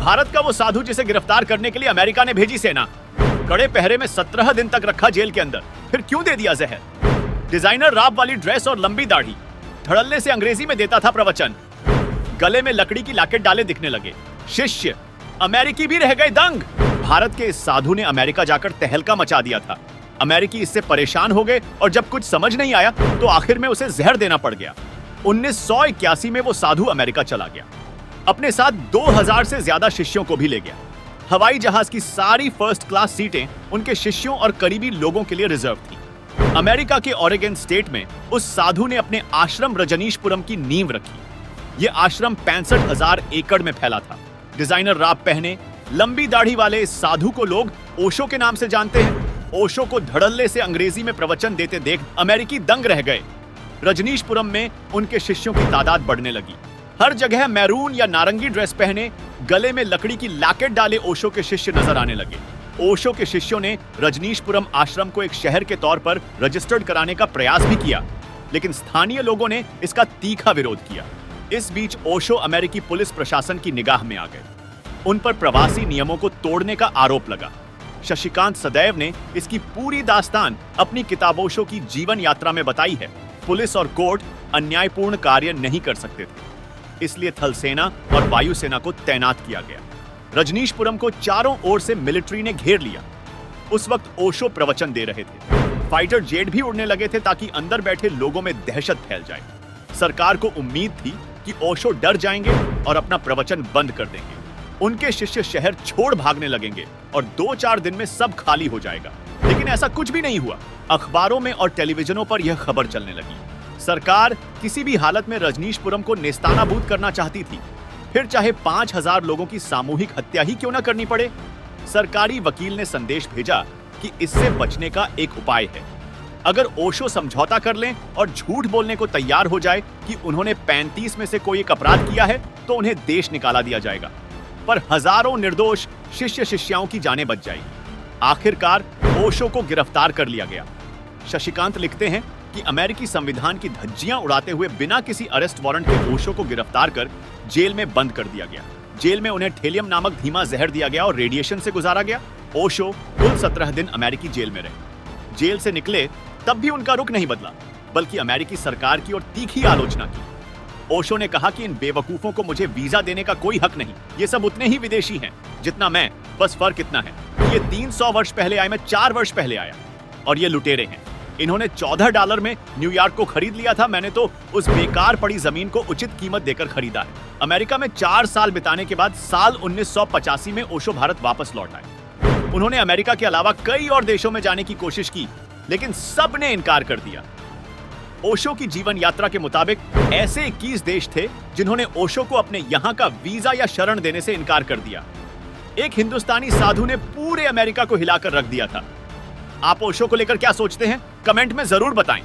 भारत का वो साधु जिसे गिरफ्तार करने के लिए अमेरिका ने भेजी सेना, कड़े पहरे में 17 दिन तक रखा जेल के अंदर, फिर क्यों दे दिया जहर? डिजाइनर राब वाली ड्रेस और लंबी दाढ़ी, धड़ल्ले से अंग्रेजी में देता था प्रवचन, गले में लकड़ी की लाकेट डाले दिखने लगे। शिष्य अमेरिकी भी रह गए दंग। भारत के इस साधु ने अमेरिका जाकर तहलका मचा दिया था। अमेरिकी इससे परेशान हो गए और जब कुछ समझ नहीं आया तो आखिर में उसे जहर देना पड़ गया। 1981 में वो साधु अमेरिका चला गया, अपने साथ 2000 से ज्यादा शिष्यों को भी ले गया। हवाई जहाज की सारी फर्स्ट क्लास सीटें उनके शिष्यों और करीबी लोगों के लिए रिजर्व थी। अमेरिका के ओरेगन स्टेट में उस साधु ने अपने आश्रम रजनीशपुरम की नींव रखी। यह आश्रम 65,000 एकड़ में फैला था। डिजाइनर राब पहने, लंबी दाढ़ी वाले इस साधु को लोग ओशो के नाम से जानते हैं। ओशो को धड़ल्ले से अंग्रेजी में प्रवचन देते देख अमेरिकी दंग रह गए। रजनीशपुरम में उनके शिष्यों की तादाद बढ़ने लगी। हर जगह मैरून या नारंगी ड्रेस पहने, गले में लकड़ी की लाकेट डाले ओशो के शिष्य नजर आने लगे। ओशो के शिष्यों ने रजनीशपुरम आश्रम को एक शहर के तौर पर रजिस्टर्ड कराने का प्रयास भी किया, लेकिन स्थानीय लोगों ने इसका तीखा विरोध किया। इस बीच ओशो अमेरिकी पुलिस प्रशासन की निगाह में आ गए। उन पर प्रवासी नियमों को तोड़ने का आरोप लगा। शशिकांत सदैव ने इसकी पूरी दास्तान अपनी किताब ओशो की जीवन यात्रा में बताई है। पुलिस और कोर्ट अन्यायपूर्ण कार्य नहीं कर सकते थे, इसलिए थल सेना और वायुसेना को तैनात किया गया। रजनीशपुरम को चारों ओर से मिलिट्री ने घेर लिया। उस वक्त ओशो प्रवचन दे रहे थे। फाइटर जेट भी उड़ने लगे थे ताकि अंदर बैठे लोगों में दहशत फैल जाए। सरकार को उम्मीद थी कि ओशो डर जाएंगे और अपना प्रवचन बंद कर देंगे। उनके शिष्य शहर छोड़ भागने लगेंगे और 2-4 दिन में सब खाली हो जाएगा। लेकिन ऐसा कुछ भी नहीं हुआ। अखबारों में और टेलीविजनों पर यह खबर चलने लगी। सरकार किसी भी हालत में रजनीशपुरम को नेस्तानाबूद करना चाहती थी, फिर चाहे 5,000 लोगों की सामूहिक हत्या ही क्यों न करनी पड़े। सरकारी वकील ने संदेश भेजा कि इससे बचने का एक उपाय है। अगर ओशो समझौता कर लें और झूठ बोलने को तैयार हो जाए कि उन्होंने 35 में से कोई एक अपराध किया है, तो उन्हें देश निकाला दिया जाएगा, पर हजारों निर्दोष शिष्य शिष्याओं की जानें बच जाएगी। आखिरकार ओशो को गिरफ्तार कर लिया गया। शशिकांत लिखते हैं कि अमेरिकी संविधान की धज्जियां उड़ाते हुए बिना किसी अरेस्ट वारंट के ओशो को गिरफ्तार कर जेल में बंद कर दिया गया। जेल में उन्हें ठेलियम नामक धीमा जहर दिया गया और रेडिएशन से गुजारा गया। ओशो कुल 17 दिन अमेरिकी जेल में रहे। जेल से निकले तब भी उनका रुख नहीं बदला, बल्कि अमेरिकी सरकार की ओर तीखी आलोचना की। ओशो ने कहा कि इन बेवकूफों को मुझे वीजा देने का कोई हक नहीं। ये सब उतने ही विदेशी हैं जितना मैं, बस फर्क इतना है ये 300 वर्ष पहले आए, मैं 4 वर्ष पहले आया। और ये लुटेरे हैं। इन्होंने $14 में न्यूयॉर्क को खरीद लिया था, मैंने तो उस बेकार पड़ी जमीन को उचित कीमत देकर खरीदा है। अमेरिका में 4 साल बिताने के बाद साल 1985 में ओशो भारत वापस लौट आए। उन्होंने अमेरिका के अलावा कई और देशों में जाने की कोशिश की, लेकिन सब ने इनकार कर दिया। ओशो की जीवन यात्रा के मुताबिक ऐसे 21 देश थे जिन्होंने ओशो को अपने यहां का वीजा या शरण देने से इनकार कर दिया। एक हिंदुस्तानी साधु ने पूरे अमेरिका को हिलाकर रख दिया था। आप ओशो को लेकर क्या सोचते हैं? कमेंट में जरूर बताएं।